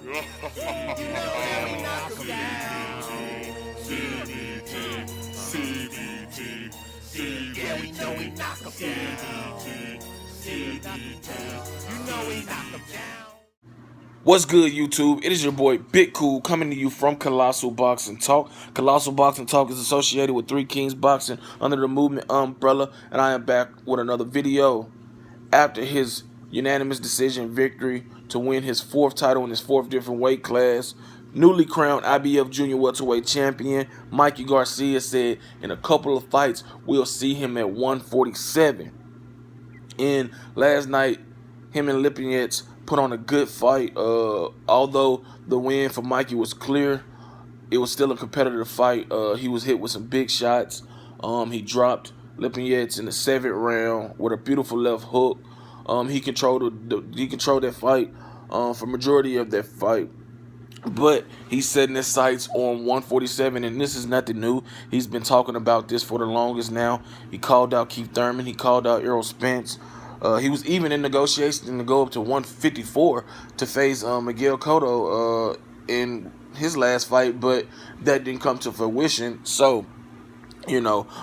Yeah, we know we knock 'em down. You know we knock 'em down. What's good, YouTube? It is your boy Big Cool coming to you from Colossal Boxing Talk. Colossal Boxing Talk is associated with Three Kings Boxing under the Movement umbrella, and I am back with another video. After his unanimous decision victory to win his fourth title in his fourth different weight class, newly crowned IBF Junior Welterweight Champion Mikey Garcia said in a couple of fights we'll see him at 147. And last night, him and Lipinets put on a good fight. Although the win for Mikey was clear, it was still a competitive fight. He was hit with some big shots. He dropped Lipinets in the 7th round with a beautiful left hook. He controlled that fight for majority of that fight. But he's setting his sights on 147, and this is nothing new. He's been talking about this for the longest now. He called out Keith Thurman. He called out Errol Spence. He was even in negotiations to go up to 154 to face Miguel Cotto in his last fight, but that didn't come to fruition. So,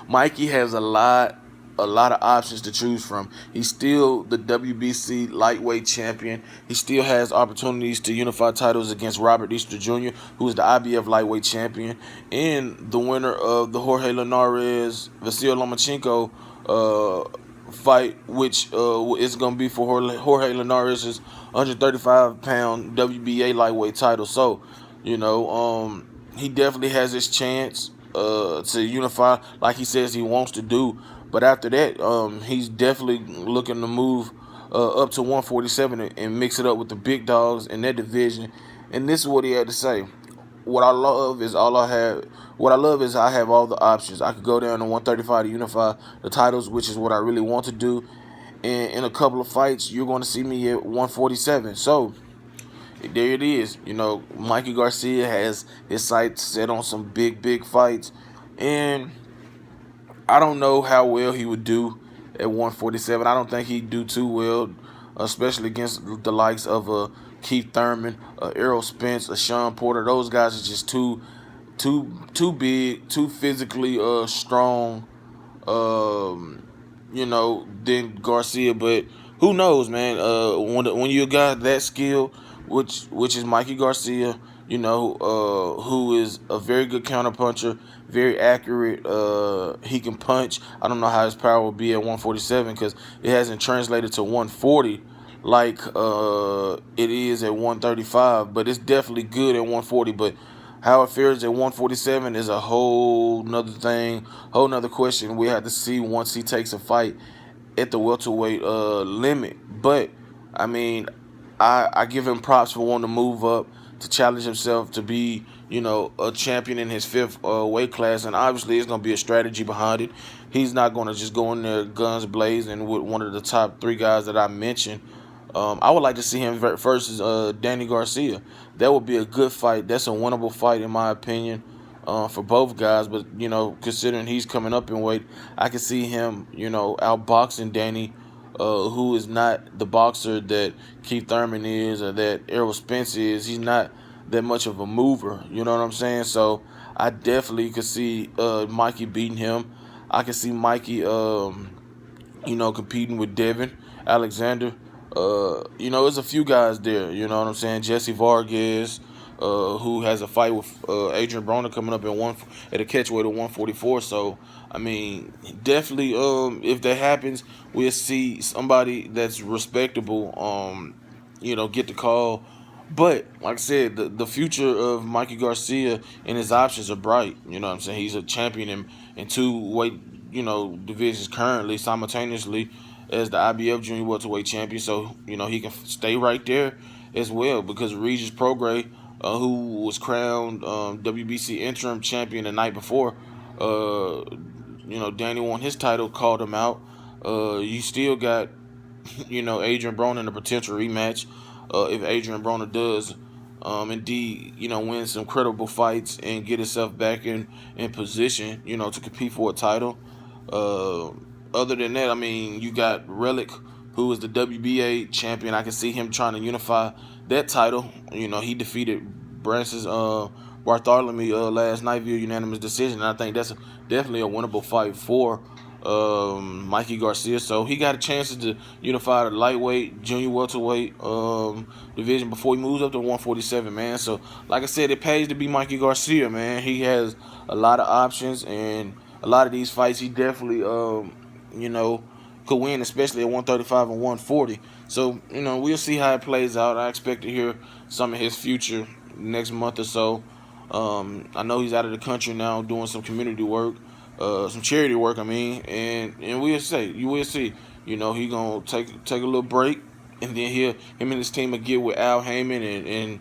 Mikey has a lot of options to choose from. He's still the WBC lightweight champion. He still has opportunities to unify titles against Robert Easter Jr., who is the IBF lightweight champion, and the winner of the Jorge Linares Vasil Lomachenko fight, which is going to be for Jorge Linares' 135-pound WBA lightweight title. So, he definitely has his chance to unify like he says he wants to do. But after that, he's definitely looking to move up to 147 and mix it up with the big dogs in that division. And this is what he had to say. What I love is I have all the options. I could go down to 135 to unify the titles, which is what I really want to do. And in a couple of fights, you're going to see me at 147. So there it is. Mikey Garcia has his sights set on some big fights. And I don't know how well he would do at 147. I don't think he'd do too well, especially against the likes of Keith Thurman, Errol Spence, Sean Porter. Those guys are just too big, too physically strong, than Garcia. But who knows, man? When you got that skill, which is Mikey Garcia, who is a very good counterpuncher, very accurate. He can punch. I don't know how his power will be at 147 because it hasn't translated to 140 like it is at 135, but it's definitely good at 140. But how it fares at 147 is a whole nother thing, whole nother question. We have to see once he takes a fight at the welterweight limit. But I mean, I give him props for wanting to move up to challenge himself to be, a champion in his 5th weight class. And obviously, it's going to be a strategy behind it. He's not going to just go in there guns blazing with one of the top 3 guys that I mentioned. I would like to see him versus Danny Garcia. That would be a good fight. That's a winnable fight, in my opinion, for both guys. But, considering he's coming up in weight, I can see him, outboxing Danny, who is not the boxer that Keith Thurman is or that Errol Spence is. He's not that much of a mover, you know what I'm saying? So I definitely could see Mikey beating him. I could see Mikey, competing with Devin Alexander. There's a few guys there, you know what I'm saying? Jesse Vargas, who has a fight with Adrian Broner coming up at a catchweight of 144. So, I mean, definitely, if that happens, we'll see somebody that's respectable, get the call. But, like I said, the future of Mikey Garcia and his options are bright. You know what I'm saying? He's a champion in 2 weight, divisions currently, simultaneously as the IBF Junior Welterweight champion. So, he can stay right there as well because Regis Prograis, who was crowned WBC interim champion the night before, Danny won his title, called him out. You still got, Adrian Broner in a potential rematch if Adrian Broner does indeed, win some credible fights and get himself back in position, to compete for a title. Other than that, you got Relic, who is the WBA champion. I can see him trying to unify that title. You know, he defeated Francis Bartholomew last night via unanimous decision. And I think that's definitely a winnable fight for Mikey Garcia. So he got a chance to unify the lightweight, junior welterweight division before he moves up to 147, man. So like I said, it pays to be Mikey Garcia, man. He has a lot of options, and a lot of these fights he definitely you know, could win, especially at 135 and 140. So, you know, we'll see how it plays out. I expect to hear some of his future next month or so. I know he's out of the country now doing some community work, some charity work, I mean, and we'll see. You will see. You know, he gonna take a little break, and then him and his team will get with Al Heyman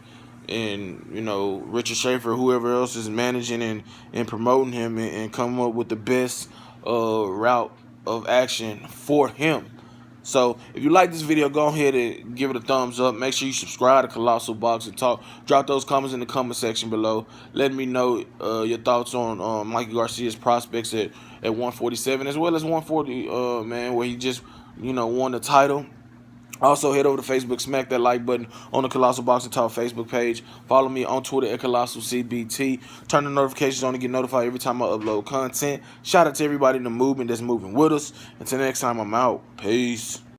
and you know, Richard Schaefer, whoever else is managing and promoting him, and come up with the best route of action for him. So if you like this video, go ahead and give it a thumbs up. Make sure you subscribe to Colossal Boxing Talk. Drop those comments in the comment section below. Let me know your thoughts on Mikey Garcia's prospects at 147 as well as 140, man, where he just, you know, won the title. Also, head over to Facebook, smack that like button on the Colossal Boxing Talk Facebook page. Follow me on Twitter at ColossalCBT. Turn the notifications on to get notified every time I upload content. Shout out to everybody in the movement that's moving with us. Until next time, I'm out. Peace.